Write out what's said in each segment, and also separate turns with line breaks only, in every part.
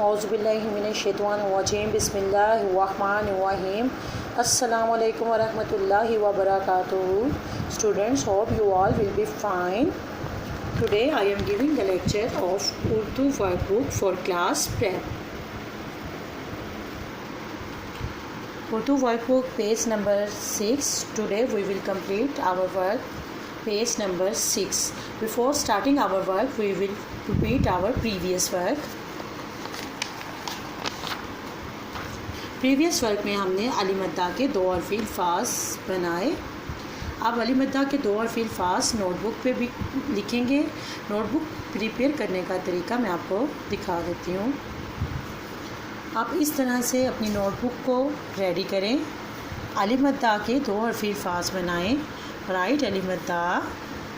औज़ुबिल्लाहिमिनश्शैतानिर्रजीम बिस्मिल्लाहिर्रहमानिर्रहीम अस्सलामु अलैकुम वरहमतुल्लाहि वबरकातुहू. Students, hope you all will be fine. Today I am giving the lecture of Urdu workbook for class prep. Urdu workbook page number 6. Today we will complete our work page number 6. Before starting our work we will repeat our previous work. Previous work में हमने अली मद्दा के दो और feel फ़ास बनाए. अब अली मद्दा के दो और फ़ील फ़ास नोटबुक पे भी लिखेंगे. नोटबुक प्रिपेयर करने का तरीका मैं आपको दिखा देती हूँ. आप इस तरह से अपनी नोटबुक को रेडी करें. अली मद्दा के दो और फ़ील फ़ास बनाएं. राइट अली मद्दा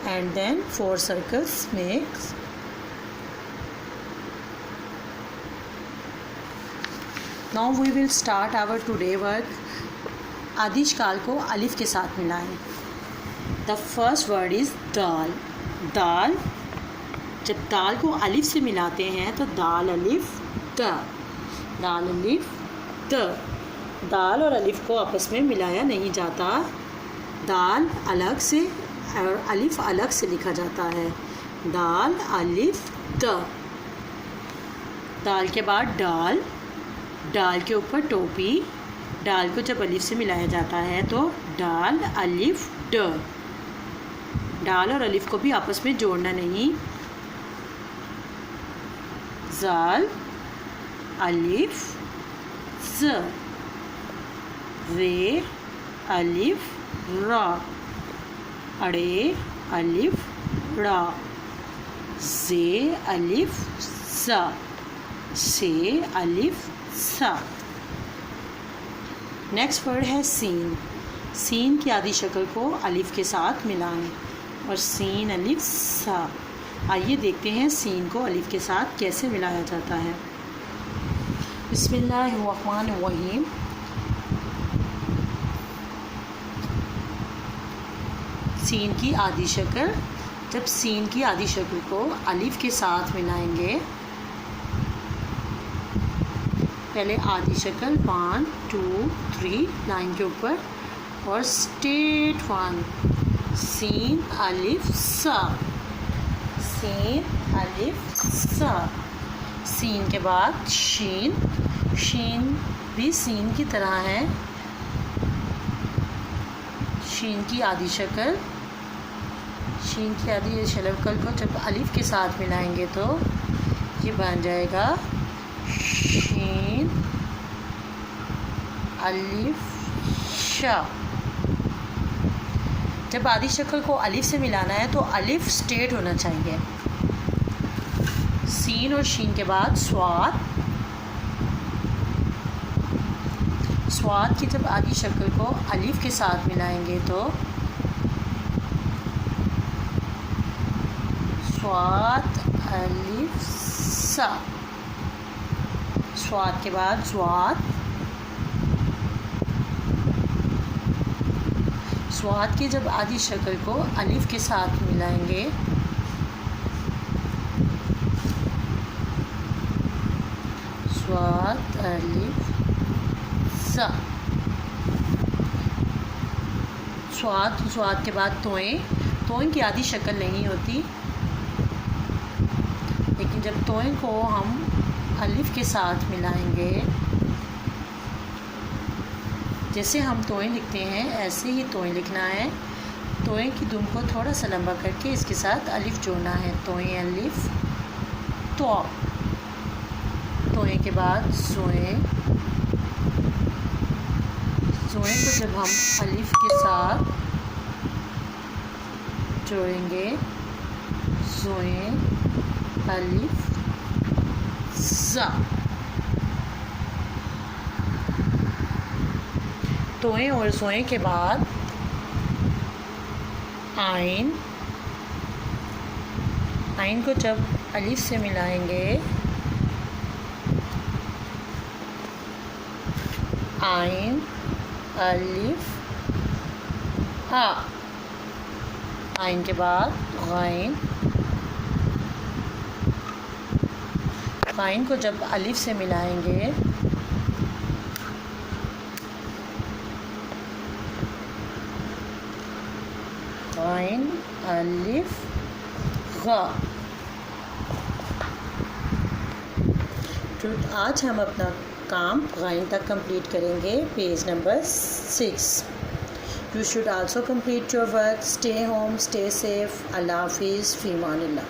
and then 4 circles make. Now we will start our today work. आदिश काल को अलिफ के साथ मिलाएं. The first word is dal. दाल, जब दाल को अलिफ से मिलाते हैं तो दाल अलिफ द. दाल अलिफ द. दाल और अलिफ को आपस में मिलाया नहीं जाता. दाल अलग से और अलिफ अलग से लिखा जाता है. दाल अलिफ द. दाल के बाद डाल. डाल के ऊपर टोपी. डाल को जब अलिफ से मिलाया जाता है तो डाल अलिफ ड. डाल और अलिफ को भी आपस में जोड़ना नहीं. जाल अलिफ ज. रे अलिफ रा. अड़े अलिफ रा. जे अलिफ सा. से अलिफ सा. नेक्स्ट वर्ड है सीन. सीन की आधी शक्ल को अलिफ के साथ मिलाएं और सीन अलिफ सा. आइए देखते हैं सीन को अलिफ के साथ कैसे मिलाया जाता है. बिस्मिल्लाहिर्रहमानिर्रहीम. सीन की आधी शक्ल. जब सीन की आधी शक्ल को अलिफ के साथ मिलाएंगे, पहले आधी शक्ल 1 2 3 लाइन के ऊपर और स्ट्रेट 1. सीन अलिफ सा. सीन अलिफ सा. सीन के बाद शीन. शीन भी सीन की तरह है. शीन की आधी शक्ल. शीन की आधी शक्ल को जब अलिफ के साथ मिलाएंगे तो ये बन जाएगा शीन अलिफ शा. जब आधी शक्ल को अलिफ से मिलाना है तो अलिफ स्ट्रेट होना चाहिए. सीन और शीन के बाद स्वाद. स्वाद की जब आधी शक्ल को अलिफ के साथ मिलाएंगे तो स्वाद अलिफ सा. स्वाद के बाद स्वाद. स्वाद की जब आधी शक्ल को अलिफ के साथ मिलाएंगे स्वाद अलिफ सा. स्वाद के बाद तोएं. तोएं की आधी शक्ल नहीं होती, लेकिन जब तोएं को हम अलिफ के साथ मिलाएंगे, जैसे हम तोएं लिखते हैं ऐसे ही तोएं लिखना है. तोएं की दुम को थोड़ा सा लंबा करके इसके साथ अलिफ जोड़ना है. तोएं अलिफ तो. तोएं के बाद सोएं. सोएं को जब हम अलिफ के साथ जोड़ेंगे सोएं अलिफ सा. तोएं और सोएं के बाद आइन. आइन को जब अलिफ से मिलाएंगे आइन अलिफ हा. आइन के बाद गैन. गाइन को जब अलिफ से मिलाएंगे गाइन अलिफ गा। तो आज हम अपना काम गाइन तक कंप्लीट करेंगे। Page number 6। You should also complete your work. Stay home, stay safe. Allah Hafiz. Fi Amanillah.